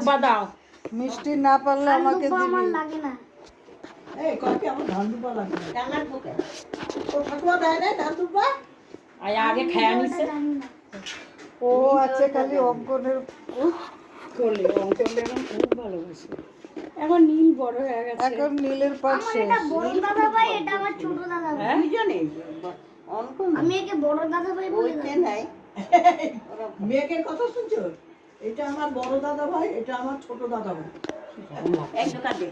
ডুবা দাও। মিষ্টি না পারলে আমাকে দিবি। লাগে না। এই কয়কে আমার ধান দুপা লাগে না। ডালার বুকে তো ঠাকুমা দেয় না ধান দুপা। আর আগে খেয়া নিছে ও আছে খালি অঙ্কনের করলে অঙ্ক এখন খুব ভালোবাসে। এখন নীল বড় হয়ে গেছে। এখন নীলের পাঠ শেষ। এটা বড় দাদা ভাই, এটা আমার ছোট দাদা ভাই। দুইজনে অঙ্ক আমি একে বড় দাদা ভাই বলি। ওইতে নাই। মেয়েকের কথা শুনছো? এটা আমার বড় দাদা ভাই, এটা আমার ছোট দাদা ভাই। এক দোকান দে।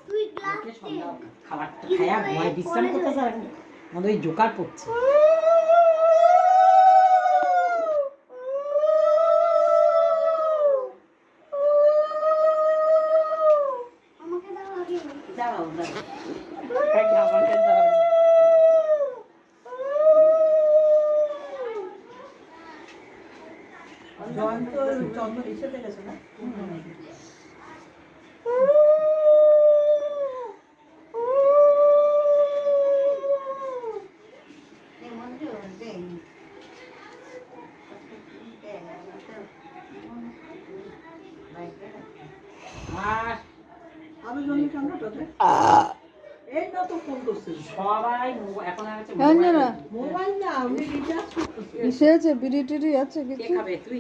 তুই ক্লাস খাবারটা খায়া ঘুমায় বিশ্রাম করতে যায় আমাদের ওই জোকার পড়ছে। আমাকে দাও আগে। দাও দাও। আমাকে দাও। জয়ন্ত জন্ম এসে গেছে না? আর আরো জন্য কেমন কথা? এই না তো ফোন করছিস। সবাই এখন আর হচ্ছে জানি না মোবাইল না, আমি রিচার্জ করতেছি। কিসে আছে বিড়ি টিড়ি আছে কে কিছু? খাবে তুই?